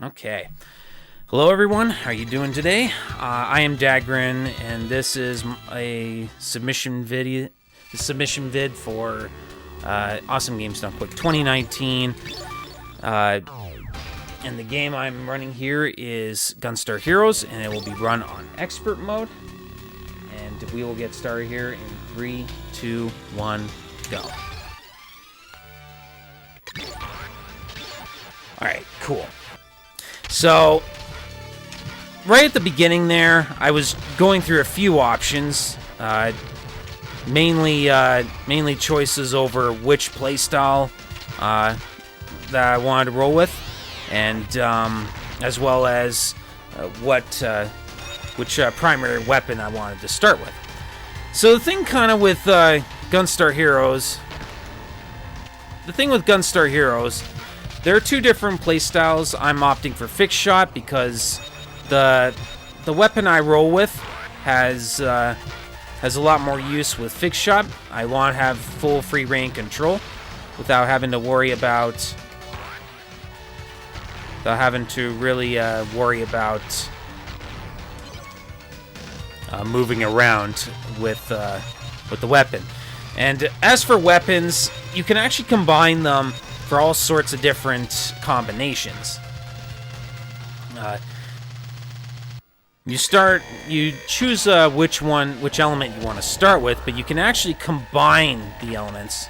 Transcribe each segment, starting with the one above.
Okay. Hello, everyone. How are you doing today? I am Dagrin, and this is a submission vid for Awesome Games Done Quick 2019. And the game I'm running here is Gunstar Heroes, and it will be run on expert mode. And we will get started here in 3, 2, 1, go. Alright, cool. So, right at the beginning there, I was going through a few options, mainly choices over which playstyle that I wanted to roll with, and as well as which primary weapon I wanted to start with. So the thing kind of with Gunstar Heroes, there are two different playstyles. I'm opting for fixed shot because the weapon I roll with has a lot more use with fixed shot. I want to have full free reign control without having to worry about moving around with the weapon. And as for weapons, you can actually combine them for all sorts of different combinations. You choose which element you want to start with, but you can actually combine the elements.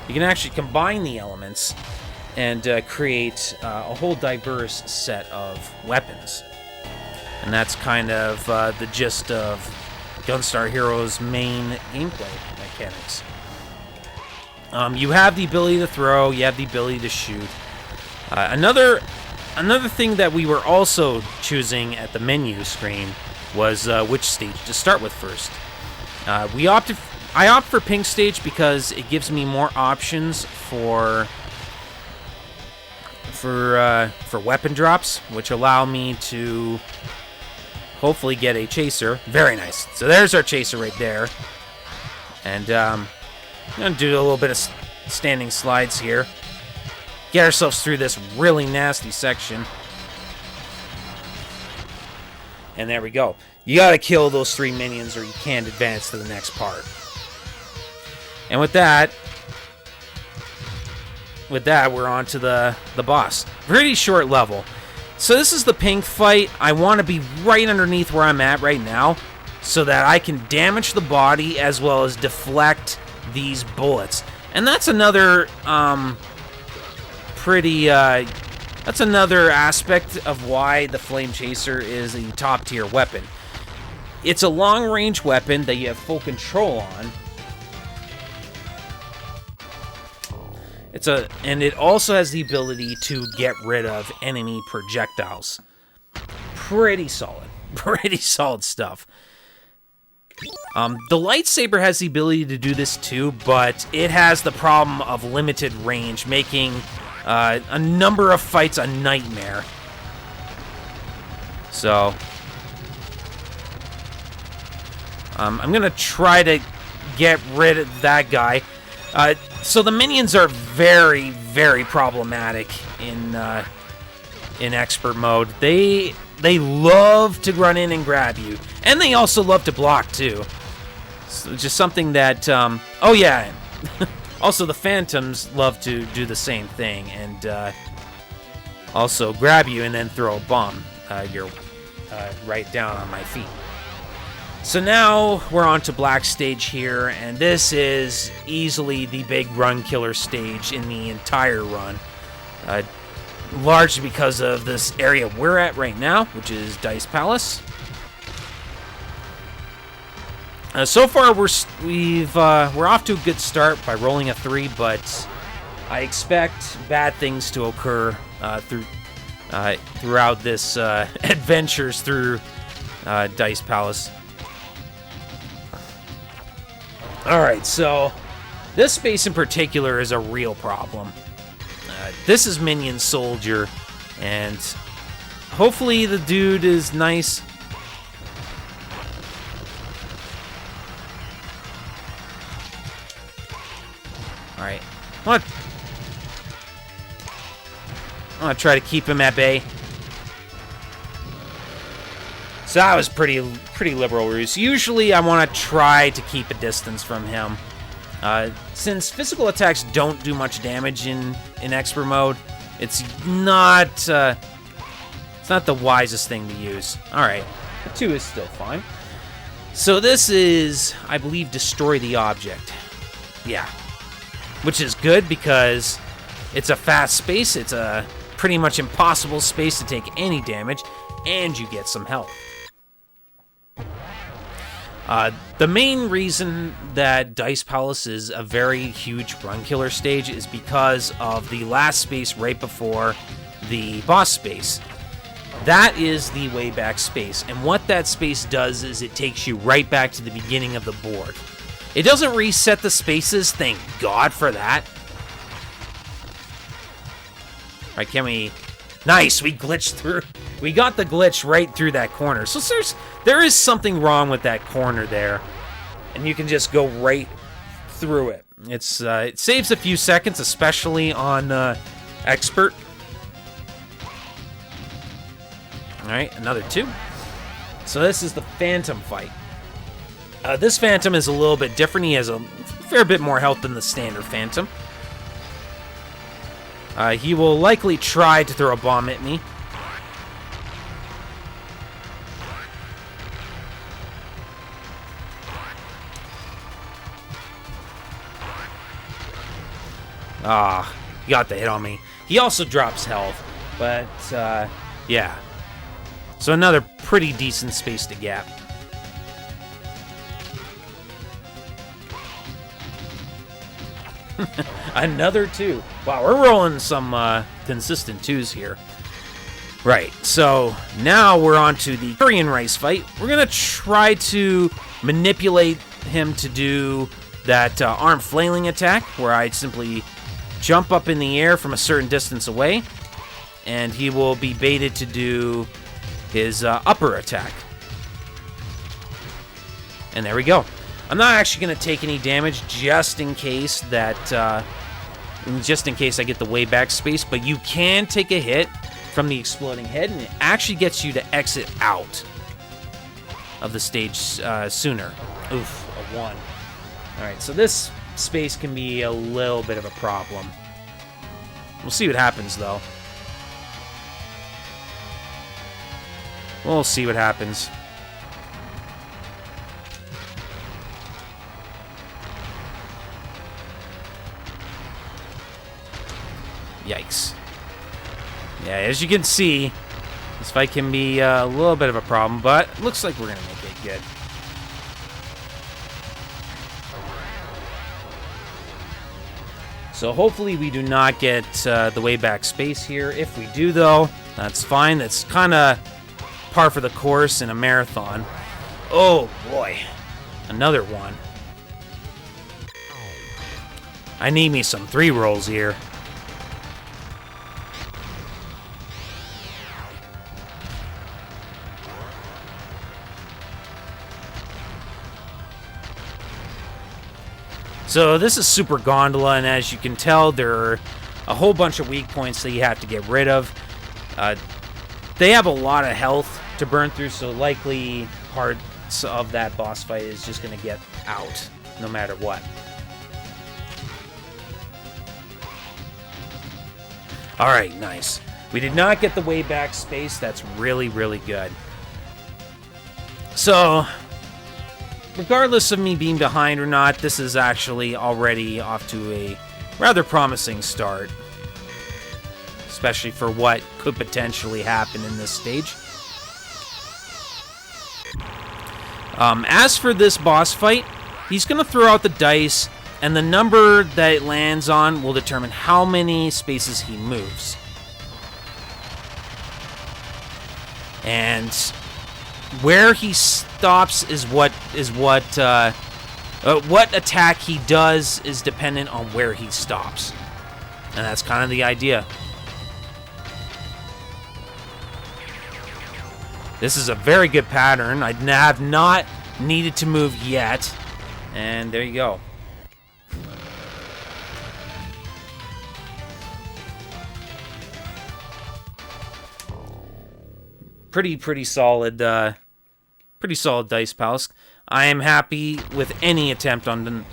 You can actually combine the elements and create a whole diverse set of weapons. And that's kind of the gist of Gunstar Heroes' main gameplay mechanics. You have the ability to throw, you have the ability to shoot. Another thing that we were also choosing at the menu screen was which stage to start with first. I opt for pink stage because it gives me more options for weapon drops, which allow me to hopefully get a chaser. Very nice. So there's our chaser right there. And I'm going to do a little bit of standing slides here. Get ourselves through this really nasty section. And there we go. You got to kill those 3 minions or you can't advance to the next part. And with that, we're on to the boss. Pretty short level. So this is the pink fight. I want to be right underneath where I'm at right now so that I can damage the body as well as deflect these bullets. And that's another that's another aspect of why the Flame Chaser is a top tier weapon. It's a long range weapon that you have full control on. And it also has the ability to get rid of enemy projectiles. Pretty solid stuff. The lightsaber has the ability to do this too, but it has the problem of limited range, making a number of fights a nightmare. So, I'm gonna try to get rid of that guy. So the minions are very, very problematic in expert mode. They love to run in and grab you, and they also love to block too. So just something that oh yeah. Also, the Phantoms love to do the same thing and also grab you and then throw a bomb right down on my feet. So now we're on to Black Stage here, and this is easily the big run killer stage in the entire run. Largely because of this area we're at right now, which is Dice Palace. So far we're off to a good start by rolling a 3, but I expect bad things to occur throughout this adventures through Dice Palace. Alright, so this space in particular is a real problem. This is Minion Soldier, and hopefully the dude is nice. Alright, I want to want to try to keep him at bay. So that was pretty liberal ruse. Usually I want to try to keep a distance from him. Since physical attacks don't do much damage in expert mode, it's not the wisest thing to use. Alright, the 2 is still fine. So this is, I believe, destroy the object. Yeah. Which is good because it's a fast space, it's a pretty much impossible space to take any damage, and you get some health. The main reason that Dice Palace is a very huge run killer stage is because of the last space right before the boss space. That is the way back space, and what that space does is it takes you right back to the beginning of the board. It doesn't reset the spaces, thank God for that. Right, can we... Nice, we glitched through. We got the glitch right through that corner. So there is something wrong with that corner there. And you can just go right through it. It saves a few seconds, especially on Expert. Alright, another 2. So this is the Phantom fight. This Phantom is a little bit different. He has a fair bit more health than the standard Phantom. He will likely try to throw a bomb at me. Ah, he got the hit on me. He also drops health, but, yeah. So another pretty decent space to gap. Another 2. Wow, we're rolling some consistent 2s here. Right, so now we're on to the Korean Rice fight. We're going to try to manipulate him to do that arm flailing attack, where I simply jump up in the air from a certain distance away, and he will be baited to do his upper attack. And there we go. I'm not actually going to take any damage just in case that, just in case I get the way back space, but you can take a hit from the exploding head, and it actually gets you to exit out of the stage sooner. Oof, a 1. Alright, so this space can be a little bit of a problem. We'll see what happens, though. We'll see what happens. Yikes. Yeah, as you can see, this fight can be a little bit of a problem, but it looks like we're going to make it good. So hopefully we do not get the way back space here. If we do, though, that's fine. That's kind of par for the course in a marathon. Oh, boy. Another 1. I need me some 3 rolls here. So this is Super Gondola, and as you can tell, there are a whole bunch of weak points that you have to get rid of. They have a lot of health to burn through, so likely parts of that boss fight is just going to get out, no matter what. Alright, nice. We did not get the way back space. That's really, really good. So, regardless of me being behind or not, this is actually already off to a rather promising start. Especially for what could potentially happen in this stage. As for this boss fight, he's going to throw out the dice, and the number that it lands on will determine how many spaces he moves. And where he stops is what attack he does is dependent on where he stops. And that's kind of the idea. This is a very good pattern. I have not needed to move yet. And there you go. pretty solid dice palace. I am happy with any attempt on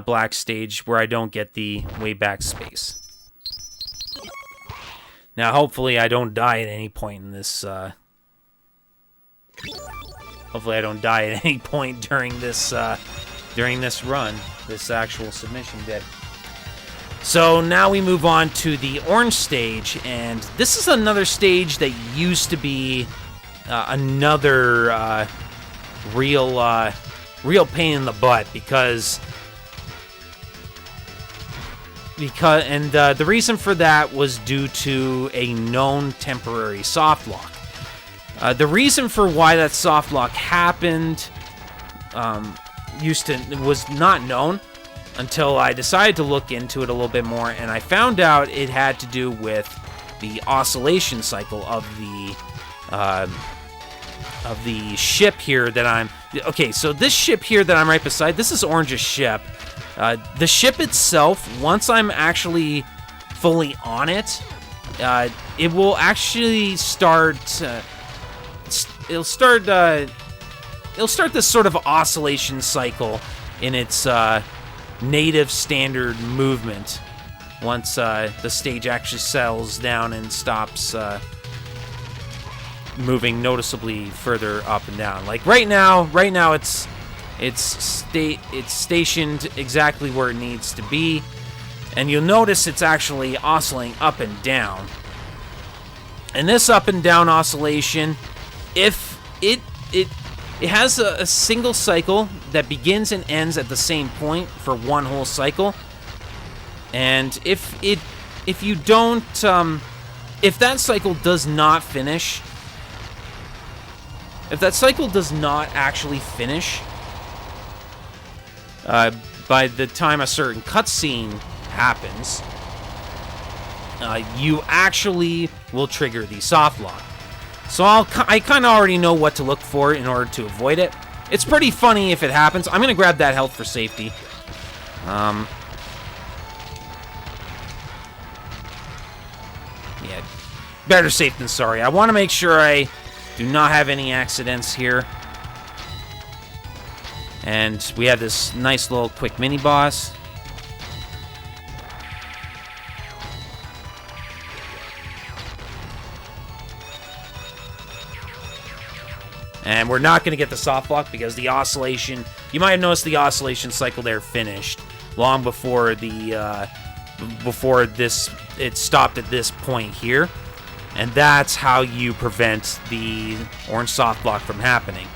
black stage where I don't get the way back space. Now, hopefully, I don't die at any point in this. Hopefully, I don't die at any point during this run, this actual submission bit. So now we move on to the orange stage, and this is another stage that used to be another real pain in the butt because the reason for that was due to a known temporary soft lock. The reason for why that soft lock happened was not known until I decided to look into it a little bit more, and I found out it had to do with the oscillation cycle of the ship here that I'm... Okay, so this ship here that I'm right beside, this is Orange's ship. The ship itself, once I'm actually fully on it, it will actually start... It'll start this sort of oscillation cycle in its native standard movement once the stage actually settles down and stops moving noticeably further up and down. Like right now it's stationed exactly where it needs to be, and you'll notice it's actually oscillating up and down. And this up and down oscillation, if it has a single cycle that begins and ends at the same point for one whole cycle, and if you don't if that cycle does not finish, if that cycle does not actually finish by the time a certain cutscene happens, you actually will trigger the soft lock. So I kind of already know what to look for in order to avoid it. It's pretty funny if it happens. I'm going to grab that health for safety. Yeah. Better safe than sorry. I want to make sure I do not have any accidents here. And we have this nice little quick mini-boss. And we're not going to get the soft lock because the oscillation... You might have noticed the oscillation cycle there finished long before it stopped at this point here. And that's how you prevent the orange soft lock from happening.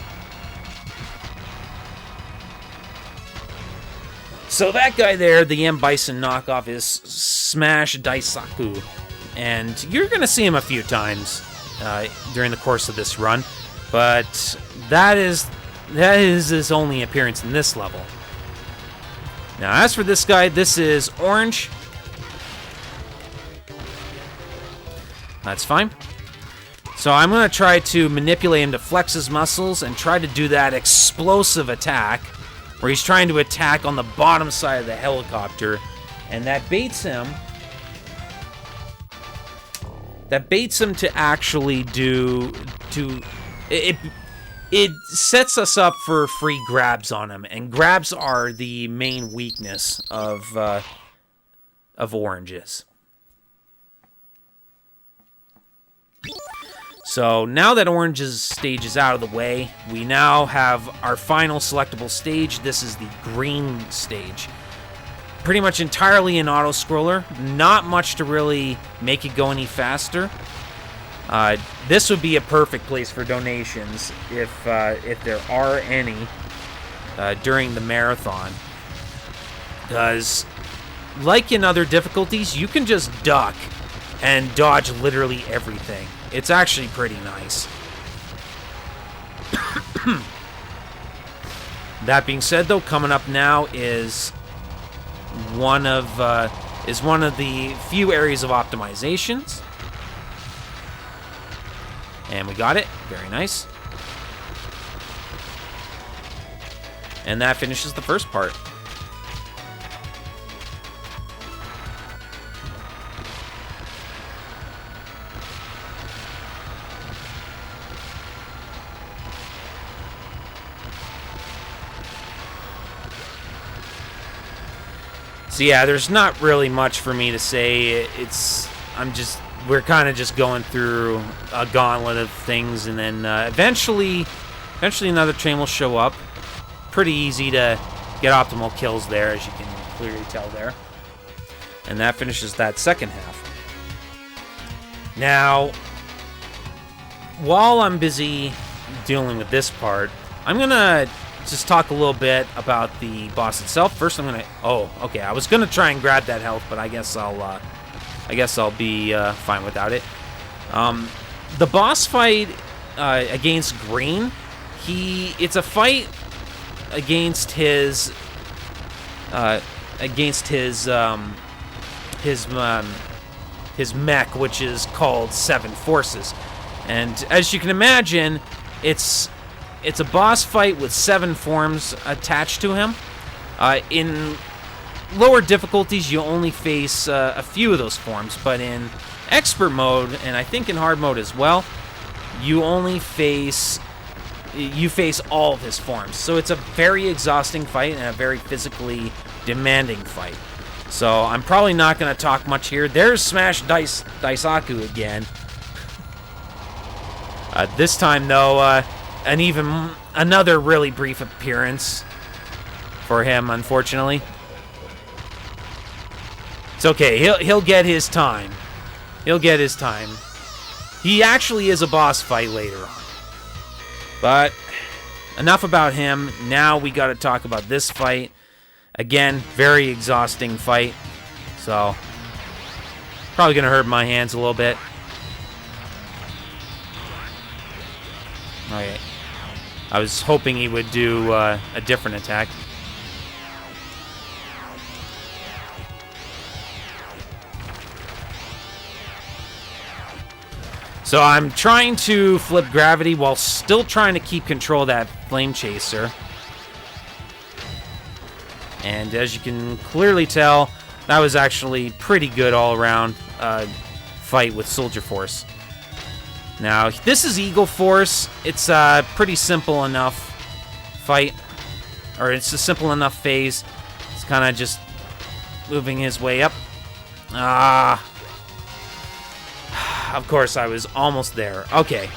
So that guy there, the M. Bison knockoff, is Smash Daisaku. And you're going to see him a few times during the course of this run. But that is his only appearance in this level. Now, as for this guy, this is Orange. That's fine. So I'm going to try to manipulate him to flex his muscles and try to do that explosive attack where he's trying to attack on the bottom side of the helicopter, and that baits him. That baits him to actually It sets us up for free grabs on him, and grabs are the main weakness of Orange's. So now that Orange's stage is out of the way, we now have our final selectable stage. This is the green stage. Pretty much entirely an auto-scroller. Not much to really make it go any faster. This would be a perfect place for donations if there are any during the marathon. Because, like in other difficulties, you can just duck and dodge literally everything. It's actually pretty nice. That being said, though, coming up now is one of the few areas of optimizations. And we got it. Very nice. And that finishes the first part. So yeah, there's not really much for me to say. We're kind of just going through a gauntlet of things, and then eventually another train will show up. Pretty easy to get optimal kills there, as you can clearly tell there. And that finishes that second half. Now, while I'm busy dealing with this part, I'm gonna just talk a little bit about the boss itself. First, I'm gonna... Oh, okay. I was gonna try and grab that health, but I guess I'll be fine without it. The boss fight against Green, it's a fight against his mech, which is called Seven Forces, and as you can imagine, it's a boss fight with 7 forms attached to him. In lower difficulties, you only face a few of those forms, but in expert mode, and I think in hard mode as well, you face all of his forms. So it's a very exhausting fight and a very physically demanding fight. So I'm probably not going to talk much here. There's Smash Daisaku again. This time, though, another really brief appearance for him, unfortunately. It's okay. He'll get his time. He'll get his time. He actually is a boss fight later on. But enough about him. Now we got to talk about this fight. Again, very exhausting fight. So, probably going to hurt my hands a little bit. Okay. I was hoping he would do a different attack. So I'm trying to flip gravity while still trying to keep control of that flame chaser. And as you can clearly tell, that was actually pretty good all-around fight with Soldier Force. Now, this is Eagle Force. It's a pretty simple enough fight. Or it's a simple enough phase. It's kind of just moving his way up. Of course, I was almost there. Okay.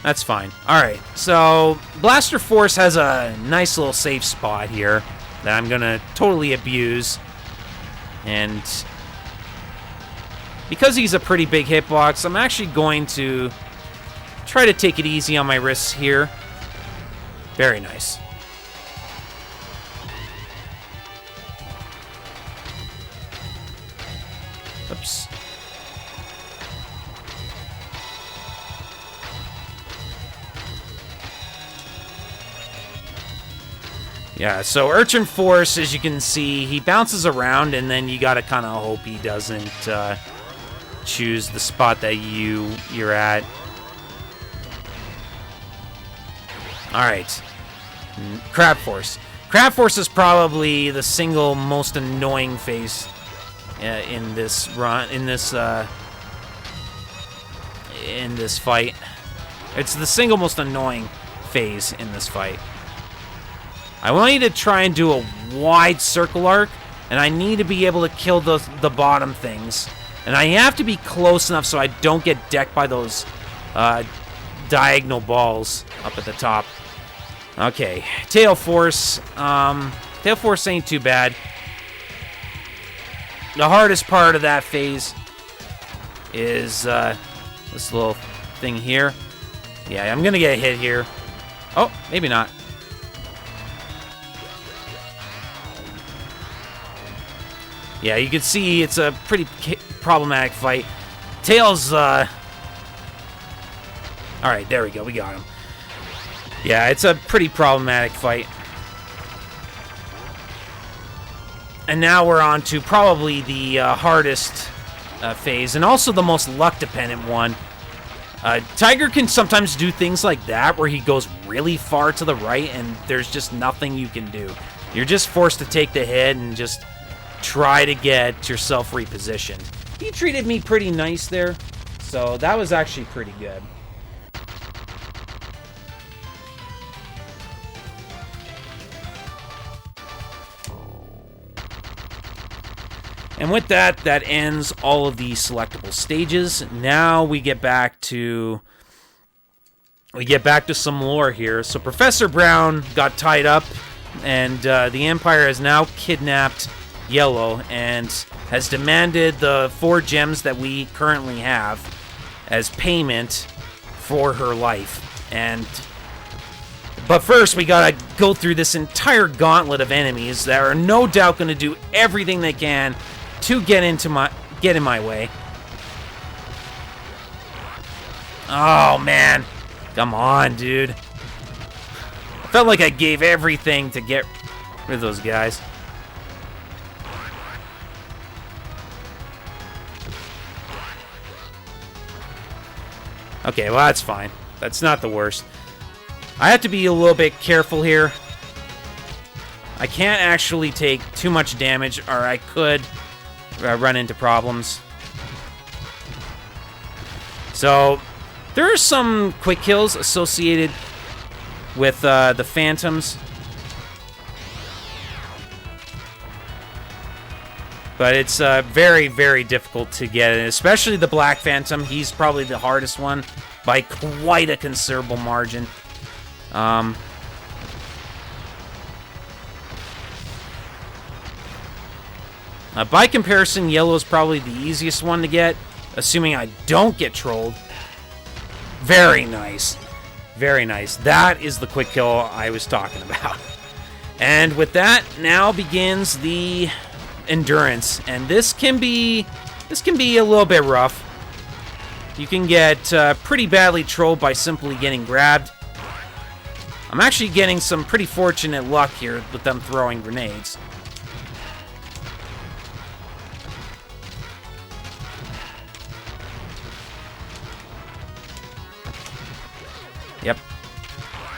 That's fine. Alright, so Blaster Force has a nice little safe spot here that I'm going to totally abuse. And because he's a pretty big hitbox, I'm actually going to try to take it easy on my wrists here. Very nice. Oops. Yeah, so Urchin Force, as you can see, he bounces around, and then you gotta kind of hope he doesn't choose the spot that you're at. Alright. Crab Force. Crab Force is probably the single most annoying phase in this run, in this fight. It's the single most annoying phase in this fight. I want you to try and do a wide circle arc, and I need to be able to kill the bottom things. And I have to be close enough so I don't get decked by those diagonal balls up at the top. Okay, Tail Force. Tail Force ain't too bad. The hardest part of that phase is this little thing here. Yeah, I'm going to get a hit here. Oh, maybe not. Yeah, you can see it's a pretty problematic fight. Tails, Alright, there we go. We got him. Yeah, it's a pretty problematic fight. And now we're on to probably the hardest phase, and also the most luck-dependent one. Tiger can sometimes do things like that, where he goes really far to the right, and there's just nothing you can do. You're just forced to take the hit and just try to get yourself repositioned. He treated me pretty nice there, so that was actually pretty good. And with that, that ends all of the selectable stages. Now we get back to some lore here. So Professor Brown got tied up, and the Empire has now kidnapped Yellow and has demanded the 4 gems that we currently have as payment for her life. But first, we gotta go through this entire gauntlet of enemies that are no doubt gonna do everything they can to get in my way. Oh man, come on, dude. I felt like I gave everything to get rid of those guys. Okay, well that's fine. That's not the worst. I have to be a little bit careful here. I can't actually take too much damage, or I could run into problems. So, there are some quick kills associated with the Phantoms. But it's very, very difficult to get it, especially the Black Phantom. He's probably the hardest one by quite a considerable margin. By comparison, Yellow is probably the easiest one to get, assuming I don't get trolled. Very nice. Very nice. That is the quick kill I was talking about. And with that, now begins the endurance. And this can be a little bit rough. You can get pretty badly trolled by simply getting grabbed. I'm actually getting some pretty fortunate luck here with them throwing grenades. Yep.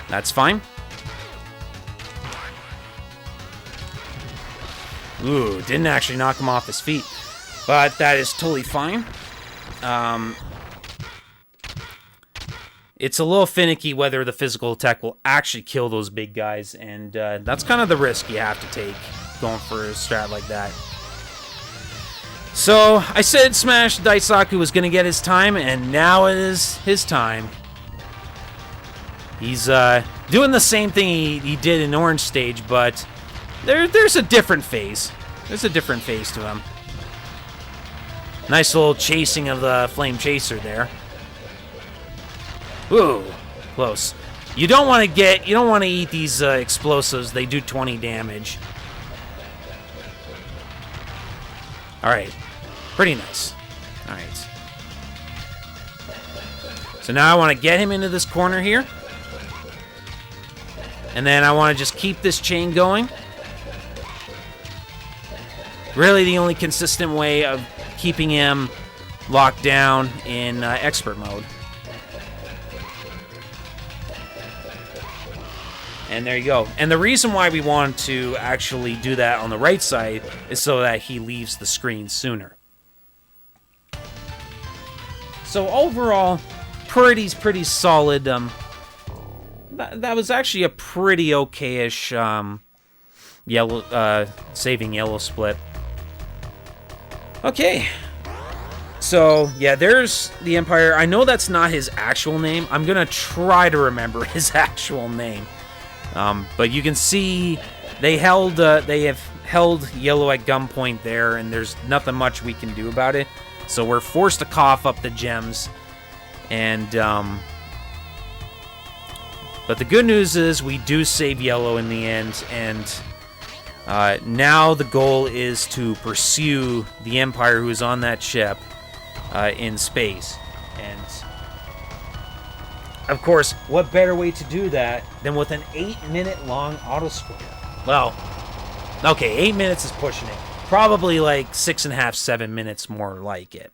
That's fine. Ooh, didn't actually knock him off his feet. But that is totally fine. It's a little finicky whether the physical attack will actually kill those big guys, and that's kind of the risk you have to take going for a strat like that. So, I said Smash Daisaku was going to get his time, and now it is his time. He's doing the same thing he did in Orange Stage, but there's a different phase. There's a different phase to him. Nice little chasing of the Flame Chaser there. Ooh, close. You don't want to eat these explosives. They do 20 damage. All right, pretty nice. All right. So now I want to get him into this corner here, and then I want to just keep this chain going. Really, the only consistent way of keeping him locked down in expert mode. And there you go. And the reason why we want to actually do that on the right side is so that he leaves the screen sooner. So overall, pretty solid. That was actually a pretty okay-ish saving Yellow split. Okay. So, yeah, there's the Empire. I know that's not his actual name. I'm going to try to remember his actual name. But you can see they have held Yellow at gunpoint there, and there's nothing much we can do about it. So we're forced to cough up the gems. And, but the good news is we do save Yellow in the end, and now the goal is to pursue the Empire who is on that ship in space. And of course, what better way to do that than with an 8-minute long auto-scroller? Well, okay, 8 minutes is pushing it. Probably like 6.5, 7 minutes more like it.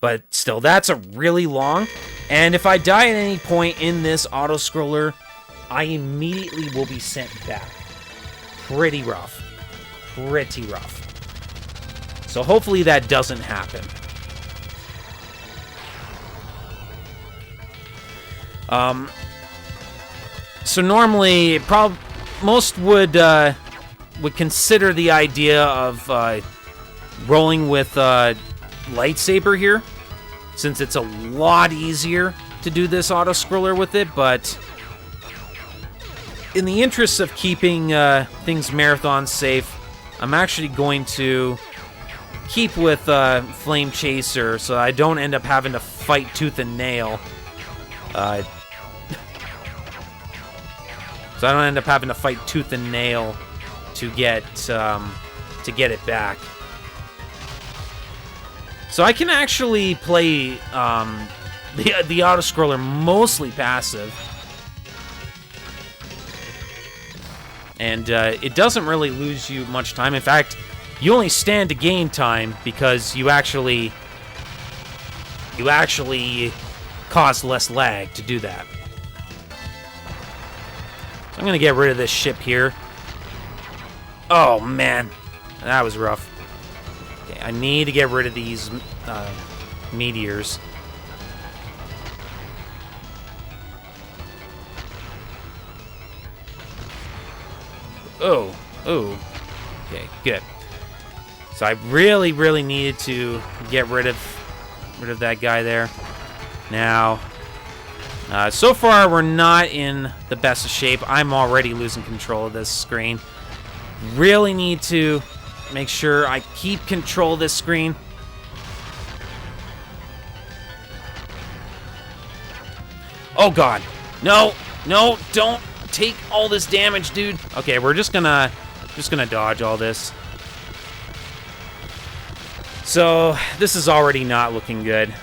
But still, that's a really long. And if I die at any point in this auto-scroller, I immediately will be sent back. Pretty rough. Pretty rough. So hopefully that doesn't happen. So normally, most would consider the idea of rolling with lightsaber here, since it's a lot easier to do this auto-scroller with it, but in the interest of keeping things marathon safe, I'm actually going to keep with Flame Chaser so I don't end up having to fight tooth and nail. So I don't end up having to fight tooth and nail to get it back. So I can actually play the auto-scroller mostly passive. And it doesn't really lose you much time. In fact, you only stand to gain time because you actually cause less lag to do that. So I'm going to get rid of this ship here. Oh, man. That was rough. Okay, I need to get rid of these meteors. Oh. Okay, good. So I really, really needed to get rid of that guy there. Now, so far we're not in the best of shape. I'm already losing control of this screen. Really need to make sure I keep control of this screen. Oh God, no, don't take all this damage, dude. Okay, we're just gonna dodge all this. So this is already not looking good.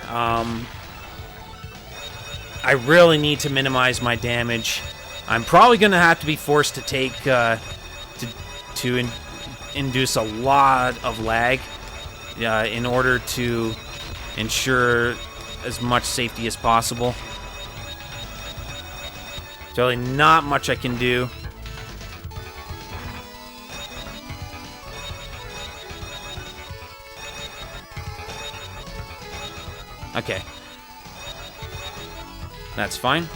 I really need to minimize my damage. I'm probably gonna have to be forced to take to induce a lot of lag in order to ensure as much safety as possible. There's really not much I can do. Okay. That's fine.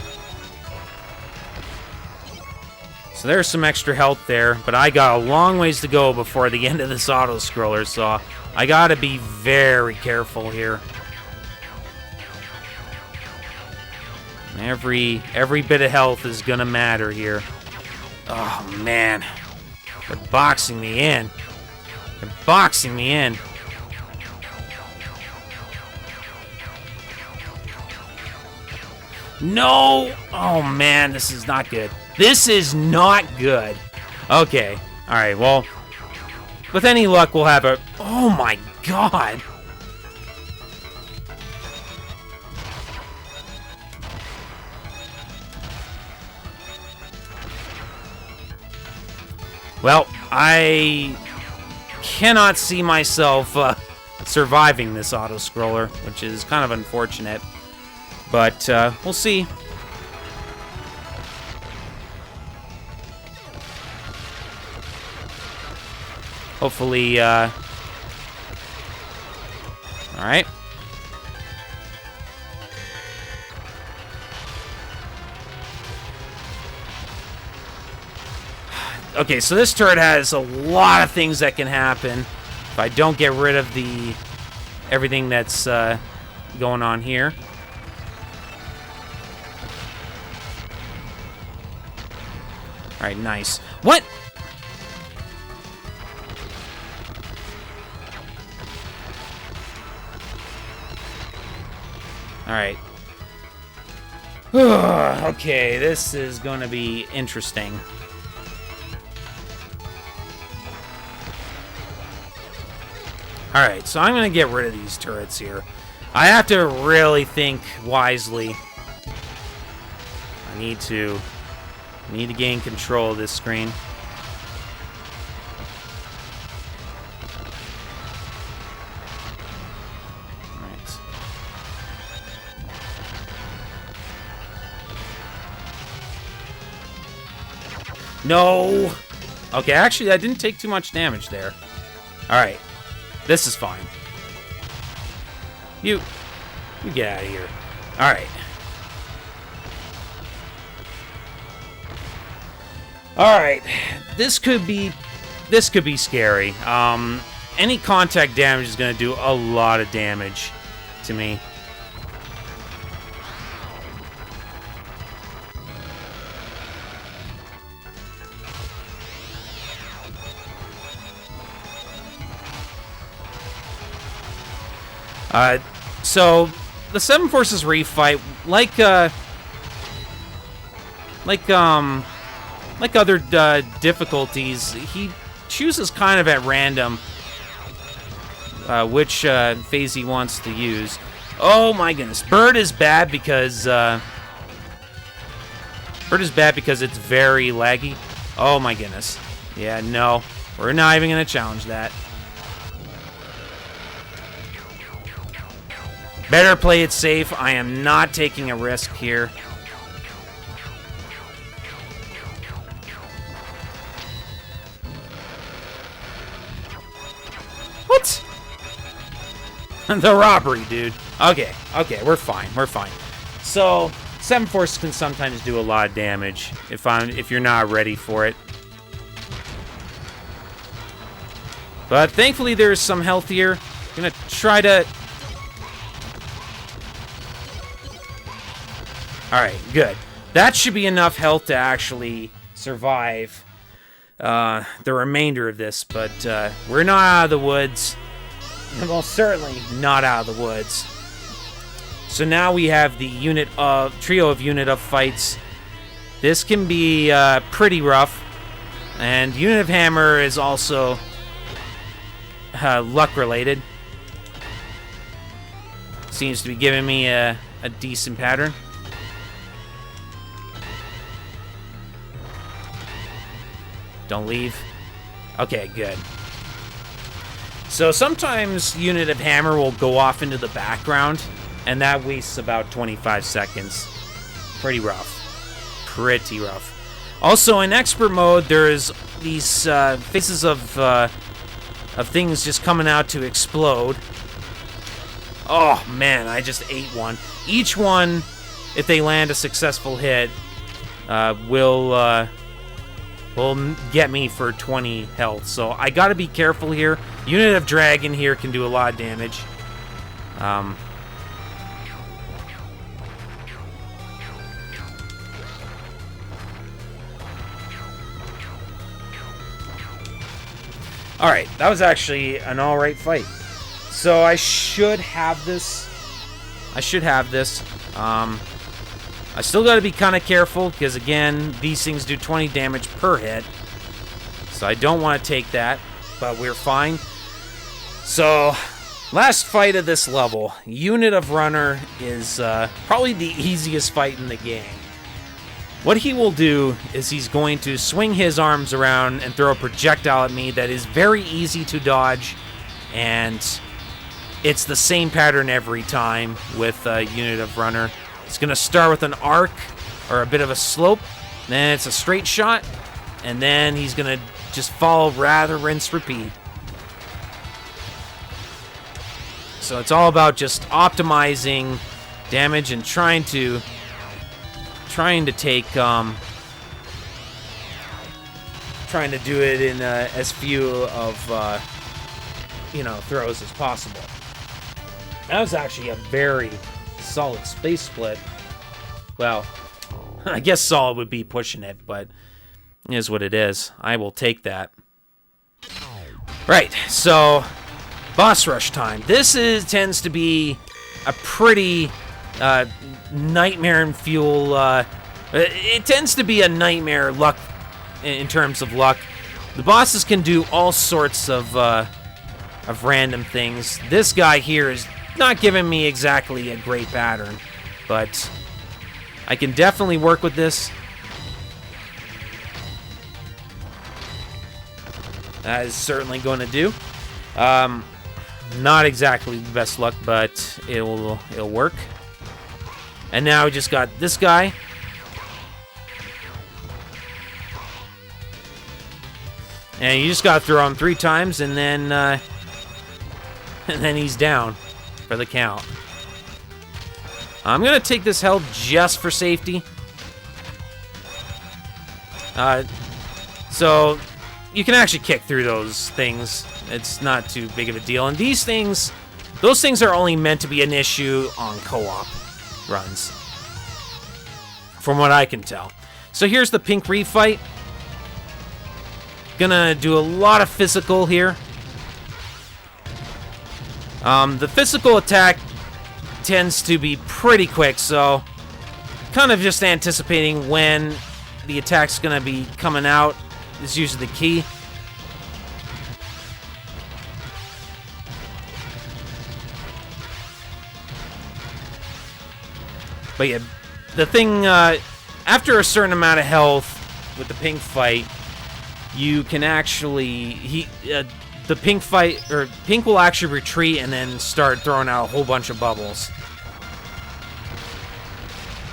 So there's some extra health there, but I got a long ways to go before the end of this auto-scroller, so I gotta be very careful here. Every bit of health is gonna matter here. Oh, man. They're boxing me in. They're boxing me in. No! Oh, man, this is not good. This is not good. Okay. Alright, well, with any luck, we'll have a... Oh, my God! Well, I cannot see myself surviving this auto-scroller, which is kind of unfortunate. But we'll see. Hopefully, all right. Okay, so this turret has a lot of things that can happen if I don't get rid of everything that's going on here. All right, nice. What? All right. Okay, this is going to be interesting. All right, so I'm going to get rid of these turrets here. I have to really think wisely. I need to gain control of this screen. Right. No! Okay, actually, I didn't take too much damage there. Alright. This is fine. You get out of here. Alright. Alright. This could be scary. any contact damage is going to do a lot of damage to me. So the Seven Forces Reef-Fight, like other difficulties, he chooses kind of at random which phase he wants to use. Oh my goodness, Bird is bad because it's very laggy. Oh my goodness. Yeah, no, we're not even gonna challenge that. Better play it safe. I am not taking a risk here. What? The robbery, dude. Okay, we're fine. We're fine. So, Seven Force can sometimes do a lot of damage if you're not ready for it. But thankfully there's some health here. I'm gonna try to... Alright, good. That should be enough health to actually survive the remainder of this, but we're not out of the woods. Well, certainly not out of the woods. So now we have the trio of fights. This can be pretty rough. And Unit of Hammer is also luck related. Seems to be giving me a decent pattern. Don't leave. Okay, good. So sometimes Unit of Hammer will go off into the background, and that wastes about 25 seconds. Pretty rough. Pretty rough. Also, in Expert mode, there's these phases of things just coming out to explode. Oh, man, I just ate one. Each one, if they land a successful hit, will get me for 20 health. So I gotta be careful here. Unit of Dragon here can do a lot of damage. Alright, that was actually an alright fight. So I should have this. I still got to be kind of careful, because again, these things do 20 damage per hit. So I don't want to take that, but we're fine. So, last fight of this level. Unit of Runner is probably the easiest fight in the game. What he will do is he's going to swing his arms around and throw a projectile at me that is very easy to dodge, and it's the same pattern every time with Unit of Runner. It's going to start with an arc, or a bit of a slope, then it's a straight shot, and then he's going to just follow rather rinse, repeat. So it's all about just optimizing damage and trying to take, trying to do it in as few of, throws as possible. That was actually a very solid space split. Well, I guess solid would be pushing it, but it is what it is. I will take that. Right, so boss rush time. This tends to be a pretty nightmare and fuel. It tends to be a nightmare luck in terms of luck. The bosses can do all sorts of random things. This guy here is not giving me exactly a great pattern, but I can definitely work with this. That is certainly going to do. Not exactly the best luck, but it'll work. And now we just got this guy. And you just gotta throw him 3 times, and then he's down for the count. I'm gonna take this health just for safety. So you can actually kick through those things It's not too big of a deal. And these things, those things are only meant to be an issue on co-op runs, from what I can tell. So here's the pink refight. Gonna do a lot of physical here. The physical attack tends to be pretty quick, so kind of just anticipating when the attack's gonna be coming out is usually the key. But yeah, the thing, after a certain amount of health with the pink fight, you can actually, the pink fight, or pink will actually retreat and then start throwing out a whole bunch of bubbles.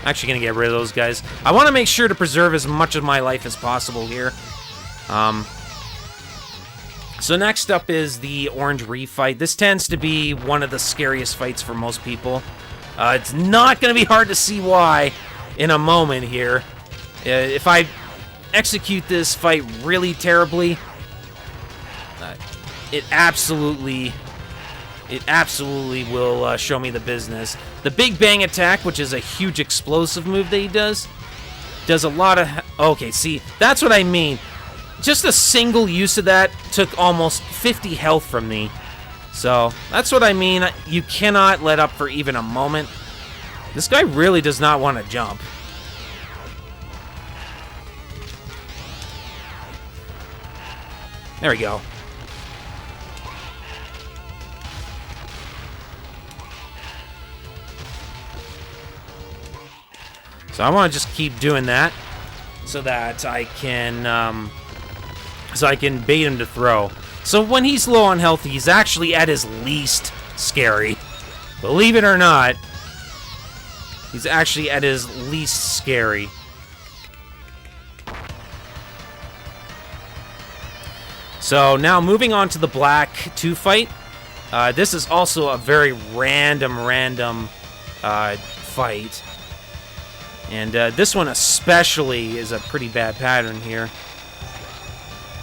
Actually gonna get rid of those guys. I want to make sure to preserve as much of my life as possible here. So next up is the orange refight. This tends to be one of the scariest fights for most people. It's not going to be hard to see why in a moment here. If I execute this fight really terribly, it absolutely will show me the business. The Big Bang attack, which is a huge explosive move that he does a lot of... Okay, see, that's what I mean. Just a single use of that took almost 50 health from me. So, that's what I mean. You cannot let up for even a moment. This guy really does not want to jump. There we go. So I want to just keep doing that so that I can bait him to throw. So when he's low on health, he's actually at his least scary. Believe it or not, he's actually at his least scary. So now moving on to the black 2 fight. This is also a very random fight. And this one especially is a pretty bad pattern here.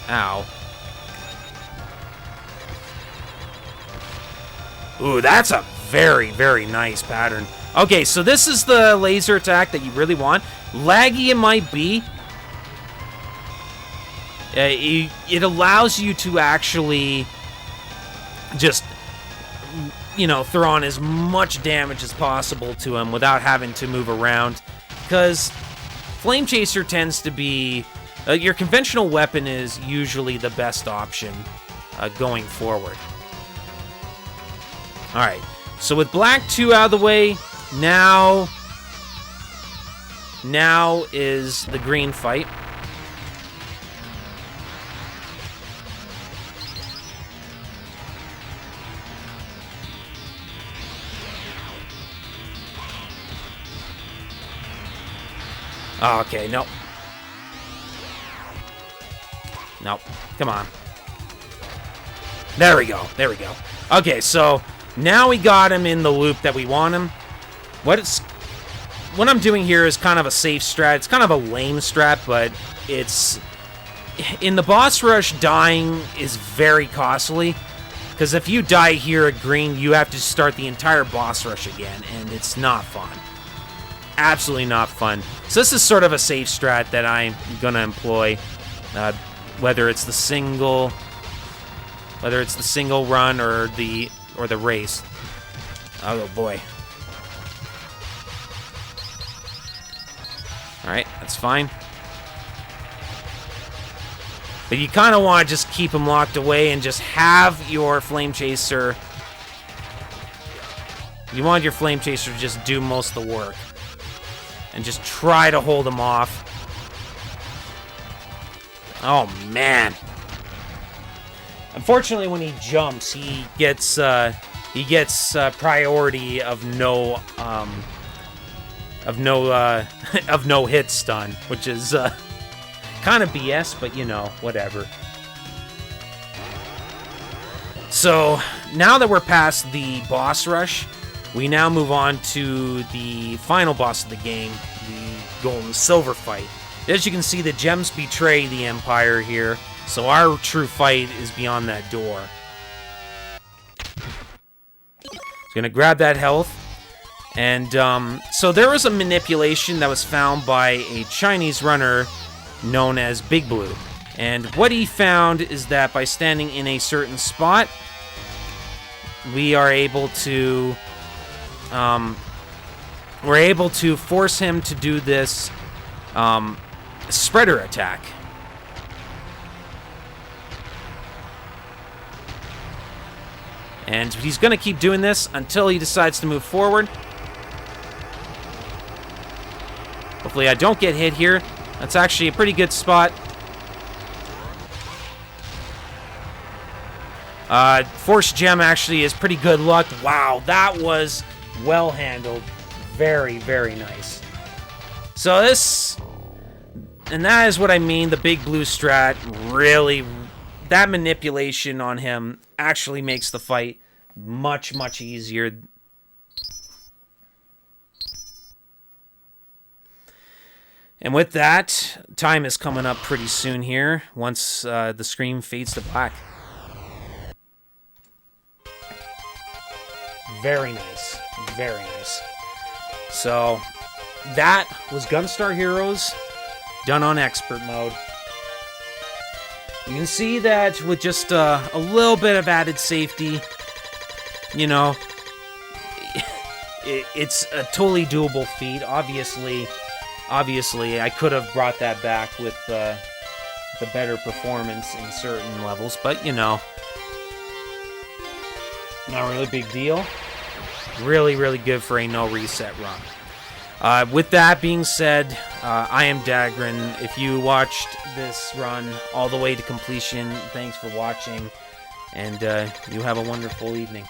Ow. Ooh, that's a very nice pattern. Okay, so this is the laser attack that you really want. Laggy it might be. It allows you to actually just, you know, throw on as much damage as possible to him without having to move around. Because Flame Chaser tends to be... your conventional weapon is usually the best option going forward. Alright, so with Black 2 out of the way, now is the green fight. Oh, okay, nope. Nope, come on. There we go, there we go. Okay, so now we got him in the loop that we want him. What I'm doing here is kind of a safe strat. It's kind of a lame strat, but it's... In the boss rush, dying is very costly. Because if you die here at green, you have to start the entire boss rush again, and it's not fun. Absolutely not fun. So this is sort of a safe strat that I'm gonna employ, whether it's the single run or the race. Oh boy. All right, that's fine. But you kind of want to just keep him locked away and just have your Flame Chaser. You want your Flame Chaser to just do most of the work. And just try to hold him off. Oh, man. Unfortunately, when he jumps, he gets priority of no hit stun, which is kind of BS, but you know, whatever. So now that we're past the boss rush, we now move on to the final boss of the game, the Gold and Silver fight. As you can see, the gems betray the Empire here. So our true fight is beyond that door. He's gonna grab that health. And so there was a manipulation that was found by a Chinese runner known as Big Blue. And what he found is that by standing in a certain spot, we are able to force him to do this spreader attack. And he's going to keep doing this until he decides to move forward. Hopefully I don't get hit here. That's actually a pretty good spot. Force Gem actually is pretty good luck. Wow, that was well handled. Very, very nice. So this... And that is what I mean, the Big Blue strat really... That manipulation on him actually makes the fight much, much easier. And with that, time is coming up pretty soon here, once the screen fades to black. Very nice. Very nice. So, that was Gunstar Heroes, done on Expert Mode. You can see that with just a little bit of added safety, you know, it's a totally doable feat. Obviously, I could have brought that back with the better performance in certain levels, but, you know, not really a big deal. Really, really good for a no reset run. With that being said, I am Dagrin. If you watched this run all the way to completion, thanks for watching, and you have a wonderful evening.